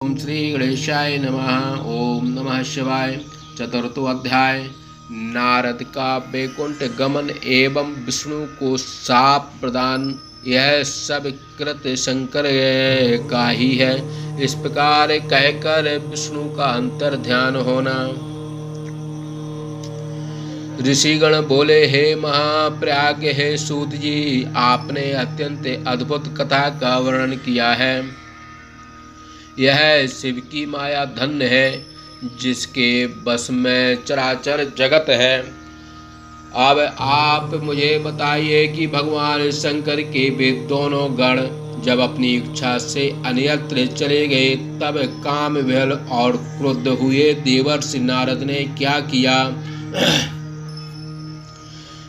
ओम श्री गणेशाय नमः। ओम नमः शिवाय। चतुर्थो अध्याय। नारद का वैकुंठ गमन एवं विष्णु को शाप प्रदान। यह सब कृत शंकर का ही है। इस प्रकार कहकर विष्णु का अंतर ध्यान होना। ऋषिगण बोले, हे महाप्रज्ञ, हे सूत जी, आपने अत्यंत अद्भुत कथा का वर्णन किया है। यह शिव की माया धन्य है, जिसके बस में चराचर जगत है। अब आप मुझे बताइए कि भगवान शंकर के वे दोनों गण जब अपनी इच्छा से अन्यत्र चले गए, तब काम विहल और क्रुद्ध हुए देवर्षि नारद ने क्या किया?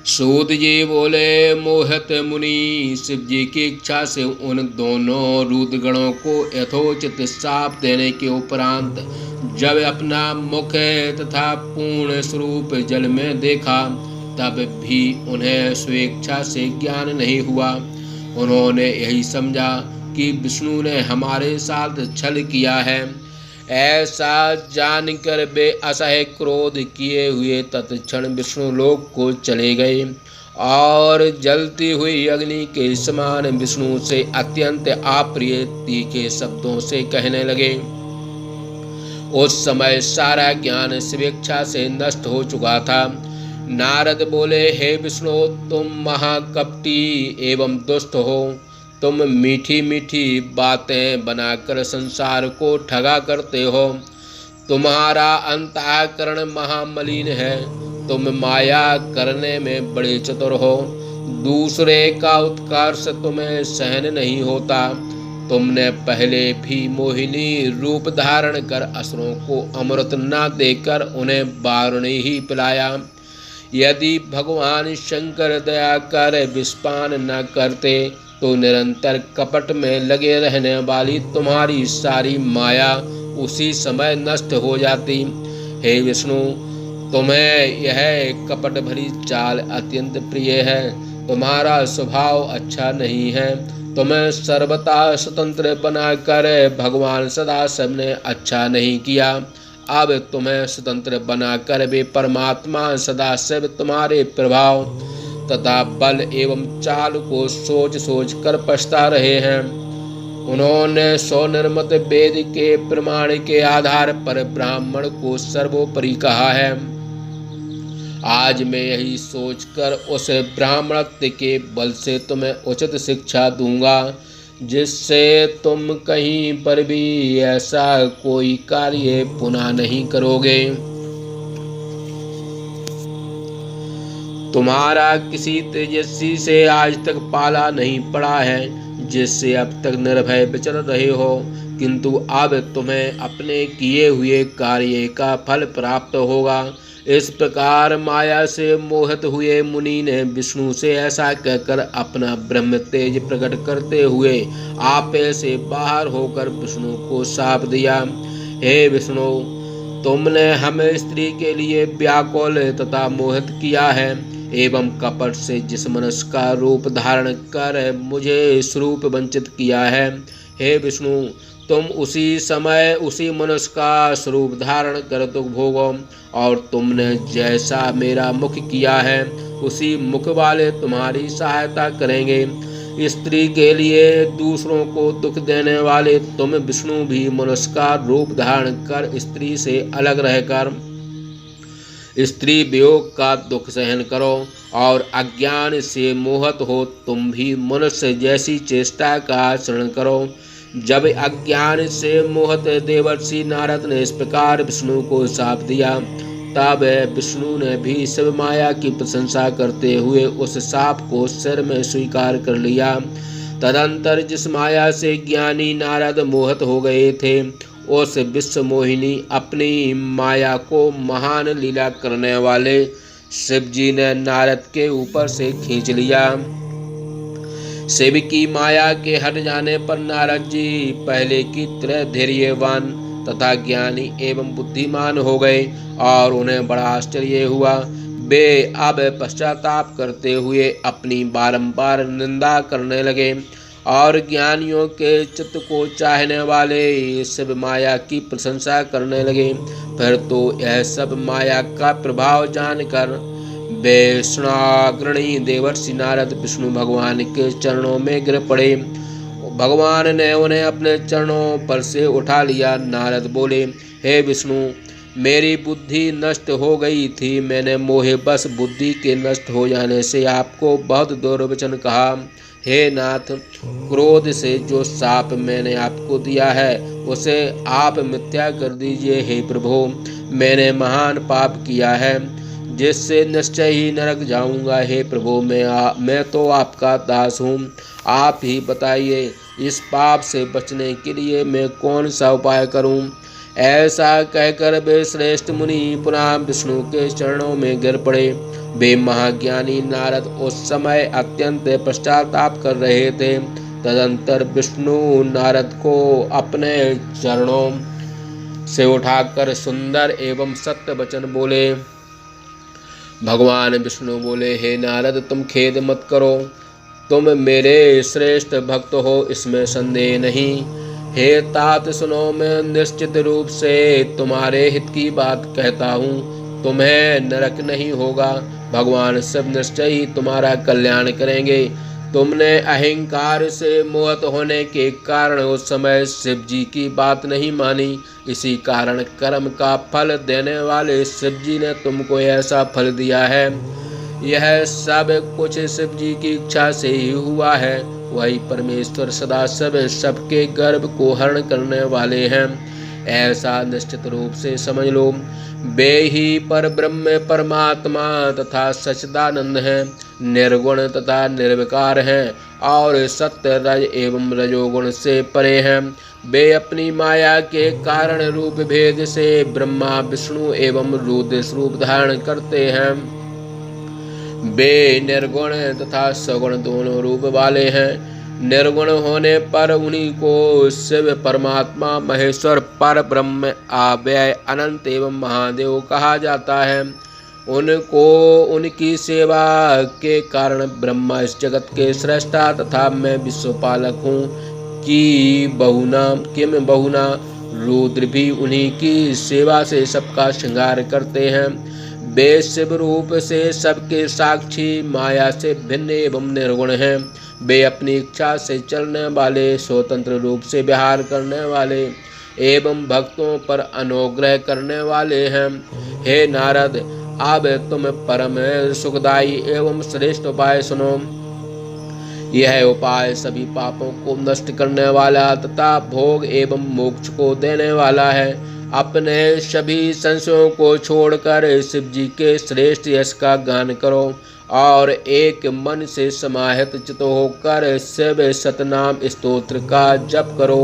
सूत जी बोले, मोहित मुनि, शिव जी की इच्छा से उन दोनों रुद्रगणों को यथोचित शाप देने के उपरांत जब अपना मुख तथा पूर्ण स्वरूप जल में देखा, तब भी उन्हें स्वेच्छा से ज्ञान नहीं हुआ। उन्होंने यही समझा कि विष्णु ने हमारे साथ छल किया है। ऐसा जानकर वे असह्य क्रोध किए हुए तत्क्षण विष्णु लोक को चले गए और जलती हुई अग्नि के समान विष्णु से अत्यंत अप्रिय तीखे शब्दों से कहने लगे। उस समय सारा ज्ञान स्वेच्छा से नष्ट हो चुका था। नारद बोले, हे विष्णु, तुम महाकपटी एवं दुष्ट हो। तुम मीठी मीठी बातें बनाकर संसार को ठगा करते हो। तुम्हारा अंतःकरण महामलिन है। तुम माया करने में बड़े चतुर हो। दूसरे का उत्कर्ष तुम्हें सहन नहीं होता। तुमने पहले भी मोहिनी रूप धारण कर असुरों को अमृत न देकर उन्हें वारुणी ही पिलाया। यदि भगवान शंकर दया कर विषपान न करते तो निरंतर कपट में लगे रहने वाली तुम्हारी सारी माया उसी समय नष्ट हो जाती। हे विष्णु, तुम्हें यह कपट भरी चाल अत्यंत प्रिय है। तुम्हारा स्वभाव अच्छा नहीं है। तुम्हें सर्वथा स्वतंत्र बनाकर भगवान सदाशिव ने अच्छा नहीं किया। अब तुम्हें स्वतंत्र बनाकर वे परमात्मा सदाशिव तुम्हारे प्रभाव तथा बल एवं चाल को सोच सोच कर पछता रहे हैं। उन्होंने स्वनिर्मित वेद के प्रमाण के आधार पर ब्राह्मण को सर्वोपरि कहा है। आज मैं यही सोचकर उस ब्राह्मणत्व के बल से तुम्हें उचित शिक्षा दूंगा, जिससे तुम कहीं पर भी ऐसा कोई कार्य पुनः नहीं करोगे। तुम्हारा किसी तेजस्वी से आज तक पाला नहीं पड़ा है, जिससे अब तक निर्भय विचर रहे हो, किंतु अब तुम्हें अपने किए हुए कार्य का फल प्राप्त होगा। इस प्रकार माया से मोहित हुए मुनि ने विष्णु से ऐसा कहकर अपना ब्रह्म तेज प्रकट करते हुए आपे से बाहर होकर विष्णु को शाप दिया। हे विष्णु, तुमने हमें स्त्री के लिए व्याकुल तथा मोहित किया है एवं कपट से जिस मनुष्य का रूप धारण कर मुझे स्वरूप वंचित किया है। हे विष्णु, तुम उसी समय उसी मनुष्य का स्वरूप धारण कर दुख भोगो, और तुमने जैसा मेरा मुख किया है उसी मुख वाले तुम्हारी सहायता करेंगे। स्त्री के लिए दूसरों को दुख देने वाले तुम विष्णु भी मनुष्य का रूप धारण कर स्त्री से अलग रहकर स्त्री वियोग का दुख सहन करो, और अज्ञान से मोहित हो तुम भी मनुष्य जैसी चेष्टा का आचरण करो। जब अज्ञान से मोहित देवर्षि नारद ने इस प्रकार विष्णु को शाप दिया, तब विष्णु ने भी शिव माया की प्रशंसा करते हुए उस शाप को सिर में स्वीकार कर लिया। तदंतर जिस माया से ज्ञानी नारद मोहित हो गए थे, उस विश्व मोहिनी अपनी माया को महान लीला करने वाले शिव जी ने नारद के ऊपर से खींच लिया। शिव की माया के हट जाने पर नारद जी पहले की तरह धैर्यवान तथा ज्ञानी एवं बुद्धिमान हो गए, और उन्हें बड़ा आश्चर्य हुआ। वे अब पश्चाताप करते हुए अपनी बारंबार निंदा करने लगे और ज्ञानियों के चित्त को चाहने वाले शिव माया की प्रशंसा करने लगे। फिर तो यह सब माया का प्रभाव जानकर वैष्णाग्रणी देवर्षि नारद विष्णु भगवान के चरणों में गिर पड़े। भगवान ने उन्हें अपने चरणों पर से उठा लिया। नारद बोले, हे विष्णु, मेरी बुद्धि नष्ट हो गई थी। मैंने मोहवश बुद्धि के नष्ट हो जाने से आपको बहुत दुर्वचन कहा। हे नाथ, क्रोध से जो शाप मैंने आपको दिया है उसे आप मिथ्या कर दीजिए। हे प्रभु, मैंने महान पाप किया है जिससे निश्चय ही नरक जाऊंगा। हे प्रभु, मैं तो आपका दास हूँ, आप ही बताइए इस पाप से बचने के लिए मैं कौन सा उपाय करूं? ऐसा कहकर वे श्रेष्ठ मुनि पुनः विष्णु के चरणों में गिर पड़े। वे महाज्ञानी नारद उस समय अत्यंत पश्चाताप कर रहे थे। तदंतर विष्णु नारद को अपने चरणों से उठाकर सुंदर एवं सत्य वचन बोले। भगवान विष्णु बोले, हे नारद, तुम खेद मत करो, तुम मेरे श्रेष्ठ भक्त हो, इसमें संदेह नहीं। हे तात सुनो, मैं निश्चित रूप से तुम्हारे हित की बात कहता हूँ, तुम्हें नरक नहीं होगा। भगवान सब निश्चय ही तुम्हारा कल्याण करेंगे। तुमने अहंकार से मोहित होने के कारण उस समय शिव जी की बात नहीं मानी। इसी कारण कर्म का फल देने वाले शिव जी ने तुमको ऐसा फल दिया है। यह सब कुछ शिव जी की इच्छा से ही हुआ है। वही परमेश्वर सदा सबके गर्भ को हरण करने वाले हैं, ऐसा निश्चित रूप से समझ लो। वे ही पर ब्रह्म परमात्मा तथा सच्चिदानंद हैं, निर्गुण तथा निर्विकार हैं और सत्य रज एवं रजोगुण से परे हैं। वे अपनी माया के कारण रूप भेद से ब्रह्मा विष्णु एवं रुद्र रूप धारण करते हैं। वे निर्गुण तथा सगुण दोनों रूप वाले हैं। निर्गुण होने पर उन्हीं को शिव परमात्मा महेश्वर पर ब्रह्म अव्यय अनंत एवं महादेव कहा जाता है। उनको उनकी सेवा के कारण ब्रह्मा इस जगत के सृष्टा तथा मैं विश्वपालक हूँ कि बहुना रुद्र भी उन्हीं की सेवा से सबका श्रृंगार करते हैं। वे शिव रूप से सबके साक्षी, माया से भिन्न एवं निर्गुण हैं। वे अपनी इच्छा से चलने वाले, स्वतंत्र रूप से विहार करने वाले एवं भक्तों पर अनुग्रह करने वाले हैं। हे नारद, अब तुम परम सुखदायी एवं श्रेष्ठ उपाय सुनो। यह उपाय सभी पापों को नष्ट करने वाला तथा भोग एवं मोक्ष को देने वाला है। अपने सभी संशयों को छोड़कर शिव जी के श्रेष्ठ यश का गान करो और एक मन से समाहित चित्त होकर शिव सतनाम स्तोत्र का जप करो।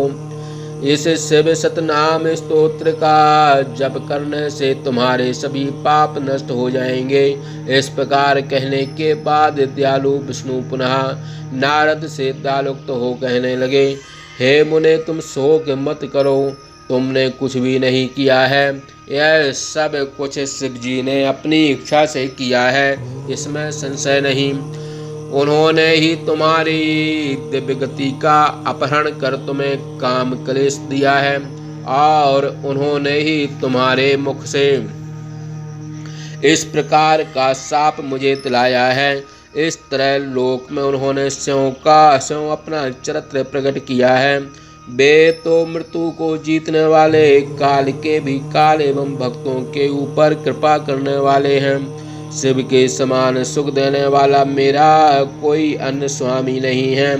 इस शिव सतनाम स्तोत्र का जप करने से तुम्हारे सभी पाप नष्ट हो जाएंगे। इस प्रकार कहने के बाद दयालु विष्णु पुनः नारद से दयालुक्त हो कहने लगे, हे मुने, तुम शोक मत करो, तुमने कुछ भी नहीं किया है। यह सब कुछ शिव जी ने अपनी इच्छा से किया है, इसमें संशय नहीं। उन्होंने ही तुम्हारी दिव्य गति का अपहरण कर तुम्हें काम क्लेश दिया है और उन्होंने ही तुम्हारे मुख से इस प्रकार का शाप मुझे दिलाया है। इस तरह लोक में उन्होंने स्यों अपना चरित्र प्रकट किया है। वे तो मृत्यु को जीतने वाले, काल के भी काल एवं भक्तों के ऊपर कृपा करने वाले हैं। शिव के समान सुख देने वाला मेरा कोई अन्य स्वामी नहीं है।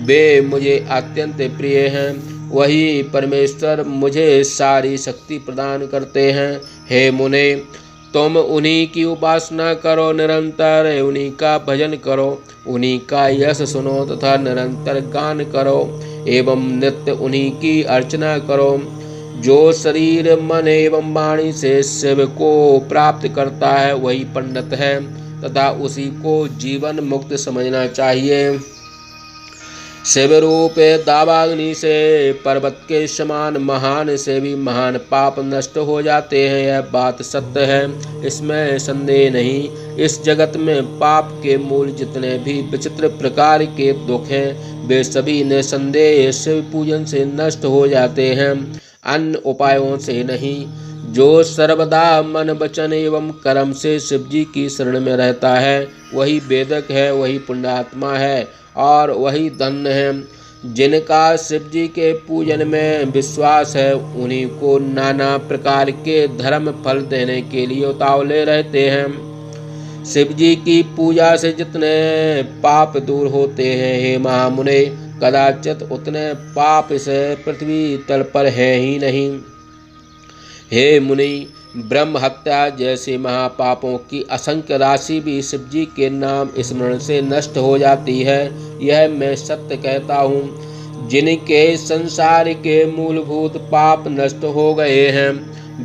वे मुझे अत्यंत प्रिय हैं। वही परमेश्वर मुझे सारी शक्ति प्रदान करते हैं। हे मुने, तुम उन्हीं की उपासना करो, निरंतर उन्हीं का भजन करो, उन्हीं का यश सुनो तथा निरंतर गान करो एवं नित्य उन्हीं की अर्चना करो। जो शरीर, मन एवं वाणी से शिव को प्राप्त करता है वही पंडित है तथा उसी को जीवन मुक्त समझना चाहिए। शिव रूप दावाग्नि से पर्वत के समान महान से भी महान पाप नष्ट हो जाते हैं, यह बात सत्य है, इसमें संदेह नहीं। इस जगत में पाप के मूल जितने भी विचित्र प्रकार के दुख हैं वे सभी निसंदेह शिव पूजन से नष्ट हो जाते हैं, अन्य उपायों से नहीं। जो सर्वदा मन वचन एवं कर्म से शिव जी की शरण में रहता है, वही वेदक है, वही पुण्यात्मा है और वही धन्य है। जिनका शिव जी के पूजन में विश्वास है, उन्हीं को नाना प्रकार के धर्म फल देने के लिए उतावले रहते हैं। शिव जी की पूजा से जितने पाप दूर होते हैं, हे महामुने, कदाचित उतने पाप इस पृथ्वी तल पर है ही नहीं। हे मुनि, ब्रह्म हत्या जैसे महापापों की असंख्य राशि भी शिव जी के नाम स्मरण से नष्ट हो जाती है, यह मैं सत्य कहता हूँ। जिनके संसार के मूलभूत पाप नष्ट हो गए हैं,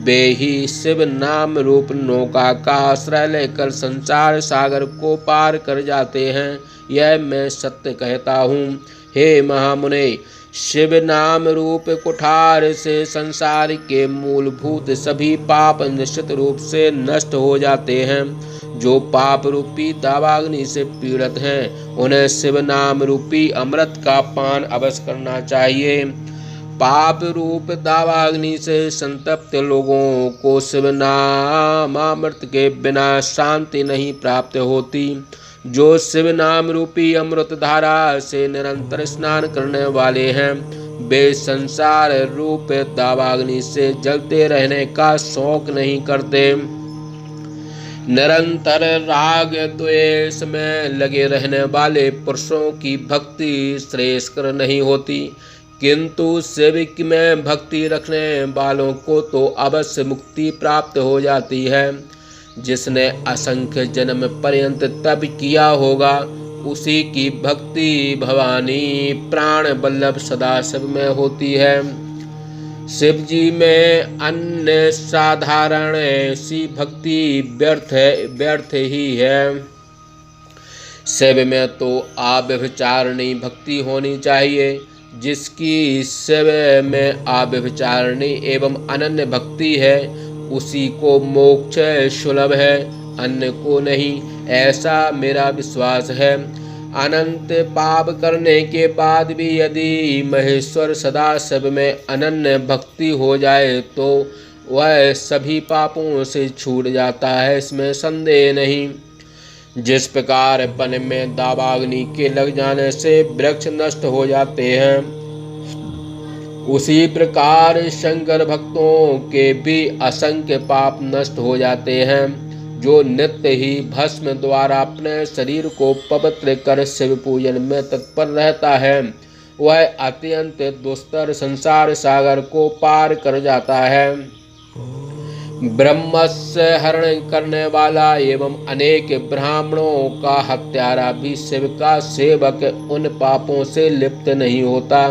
वे ही शिव नाम रूप नौका का आश्रय लेकर संसार सागर को पार कर जाते हैं, यह मैं सत्य कहता हूँ। हे महामुने, शिव नाम रूप कुठार से संसार के मूलभूत सभी पाप निश्चित रूप से नष्ट हो जाते हैं। जो पाप रूपी दावाग्नि से पीड़ित हैं, उन्हें शिव नाम रूपी अमृत का पान अवश्य करना चाहिए। पाप रूप दावाग्नि से संतप्त लोगों को शिव नाम अमृत के बिना शांति नहीं प्राप्त होती। जो शिव नाम रूपी अमृत धारा से निरंतर स्नान करने वाले हैं, वे संसार रूप दावाग्नि से जलते रहने का शौक नहीं करते। निरंतर राग द्वेष में लगे रहने वाले पुरुषों की भक्ति श्रेयस्कर नहीं होती, किंतु शिव में भक्ति रखने वालों को तो अवश्य मुक्ति प्राप्त हो जाती है। जिसने असंख्य जन्म पर्यंत तप किया होगा, उसी की भक्ति भवानी प्राण वल्लभ सदाशिव में होती है। शिव जी में अन्य साधारण सी भक्ति व्यर्थ ही है। शिव में तो अव्यभिचारिणी भक्ति होनी चाहिए। जिसकी शिव में अव्यभिचारिणी एवं अनन्य भक्ति है, उसी को मोक्ष सुलभ है, अन्य को नहीं, ऐसा मेरा विश्वास है। अनंत पाप करने के बाद भी यदि महेश्वर सदाशिव में अनन्य भक्ति हो जाए, तो वह सभी पापों से छूट जाता है, इसमें संदेह नहीं। जिस प्रकार वन में दावाग्नि के लग जाने से वृक्ष नष्ट हो जाते हैं, उसी प्रकार शंकर भक्तों के भी असंख्य पाप नष्ट हो जाते हैं। जो नित्य ही भस्म द्वारा अपने शरीर को पवित्र कर शिव पूजन में तत्पर रहता है, वह अत्यंत दुस्तर संसार सागर को पार कर जाता है। ब्रह्मस्य हरण करने वाला एवं अनेक ब्राह्मणों का हत्यारा भी शिव का सेवक उन पापों से लिप्त नहीं होता।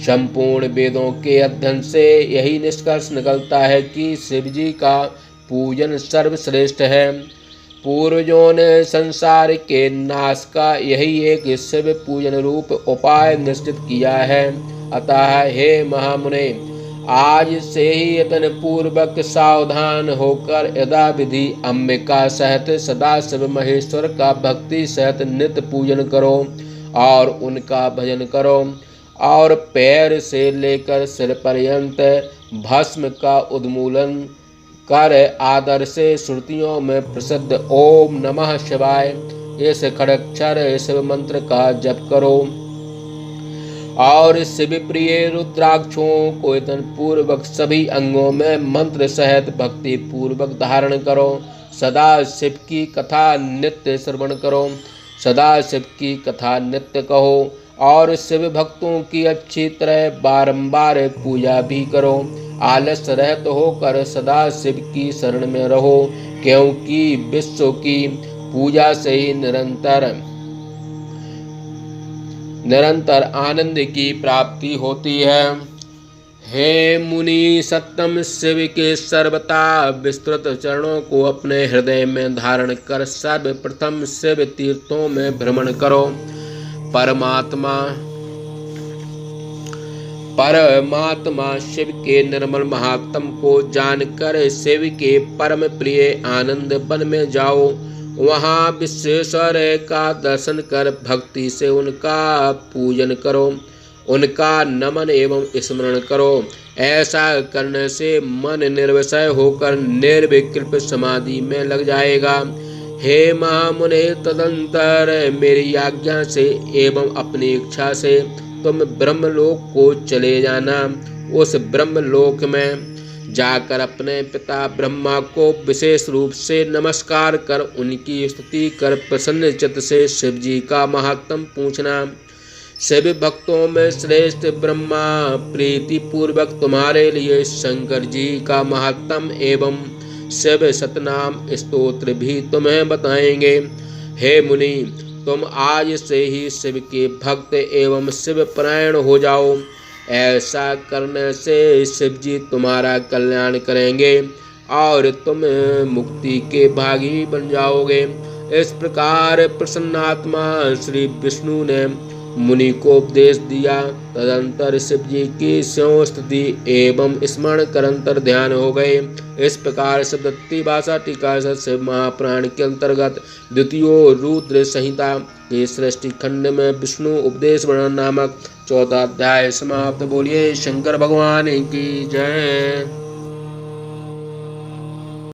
संपूर्ण वेदों के अध्ययन से यही निष्कर्ष निकलता है कि शिव जी का पूजन सर्वश्रेष्ठ है। पूर्वजों ने संसार के नाश का यही एक शिव पूजन रूप उपाय निश्चित किया है। अतः हे महामुने, आज से ही यत्न पूर्वक सावधान होकर यदा विधि अंबिका सहित सदाशिव महेश्वर का भक्ति सहित नित्य पूजन करो और उनका भजन करो, और पैर से लेकर सिर पर्यंत भस्म का उन्मूलन कर आदर से श्रुतियों में प्रसिद्ध ओम नमः शिवाय इस खड़क्षर शिव मंत्र का जप करो, और शिव प्रिय रुद्राक्षों को यत्न पूर्वक सभी अंगों में मंत्र सहित भक्ति पूर्वक धारण करो। सदा शिव की कथा नित्य श्रवण करो, सदा शिव की कथा नित्य कहो, और शिव भक्तों की अच्छी तरह बारंबार पूजा भी करो। आलस रहित होकर सदा शिव की शरण में रहो, क्योंकि विश्व की पूजा से ही निरंतर आनंद की प्राप्ति होती है। हे मुनि, सत्यम शिव के सर्वथा विस्तृत चरणों को अपने हृदय में धारण कर सर्वप्रथम शिव तीर्थों में भ्रमण करो। परमात्मा शिव के निर्मल महात्म को जानकर शिव के परम प्रिय आनंद वन में जाओ। वहाँ विश्वेश्वर का दर्शन कर भक्ति से उनका पूजन करो, उनका नमन एवं स्मरण करो। ऐसा करने से मन निर्विषय होकर निर्विकल्प समाधि में लग जाएगा। हे महामुने, तदंतर मेरी आज्ञा से एवं अपनी इच्छा से तुम ब्रह्मलोक को चले जाना। उस ब्रह्मलोक में जाकर अपने पिता ब्रह्मा को विशेष रूप से नमस्कार कर उनकी स्तुति कर प्रसन्न चित्त से शिव जी का महात्म पूछना। सभी भक्तों में श्रेष्ठ ब्रह्मा प्रीति पूर्वक तुम्हारे लिए शंकर जी का महात्म एवं शिव सतनाम स्तोत्र भी तुम्हें बताएंगे। हे मुनि, तुम आज से ही शिव के भक्त एवं शिव परायण हो जाओ। ऐसा करने से शिव जी तुम्हारा कल्याण करेंगे और तुम मुक्ति के भागी बन जाओगे। इस प्रकार प्रसन्नात्मा श्री विष्णु ने मुनि को उपदेश दिया। तदंतर शिव जी की स्यों स्तुति एवं स्मरण करंतर ध्यान हो गए। इस प्रकार सप्तती भाषा टीका शिव महापुराण के अंतर्गत द्वितीय रुद्र संहिता के सृष्टि खंड में विष्णु उपदेश वर्णन नामक 14वां अध्याय समाप्त। बोलिए शंकर भगवान की जय।